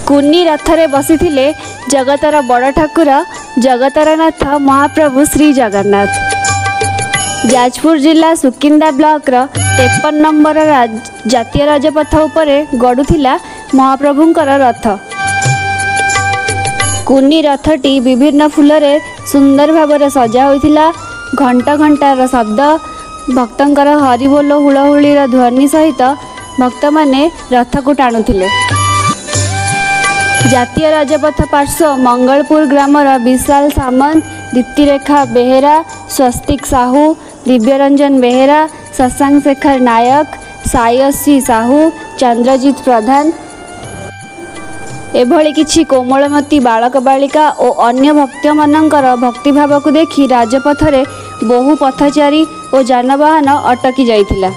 कुनी रथरे बसिथिले जगतर बड़ ठाकुर जगतर नाथ महाप्रभु श्री जगन्नाथ। जाजपुर जिला सुकिंदा ब्लॉक 53 नंबर जातीय राजपथ उपरे गड़ुथिला महाप्रभुंकर रथ। कुनी रथटी विभिन्न फूलरे सुंदर भाव सजा होइथिला। घंटा घंटार शब्द भक्तंकर हरिबोल हुलहुलीर ध्वनि सहित भक्त माने रथ को टाणुथिले। जातीय राजपथ पार्श्व मंगलपुर ग्रामर विशाल सामंत, दीप्तिरेखा बेहेरा, स्वस्तिक साहू, दिव्यरंजन बेहेरा, शशांक शेखर नायक, सायसी साहू, चंद्रजीत प्रधान एभली किछि कोमलमती बालक बालिका और अन्य भक्त मानकर भक्तिभाव को देखि राजपथरे बहु पथचारी और जानवाहन अटकी जाइथिला।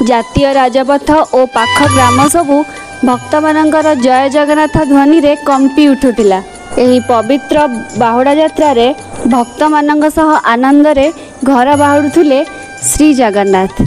जातीय राजपथ और पाख ग्राम सबू भक्त मानकर जय जगन्नाथ ध्वनि रे कंपी उठुथिला। एही पवित्र बाहुड़ा यात्रा रे भक्त मानक सह आनंद रे घर बाहुडुथिले श्री जगन्नाथ।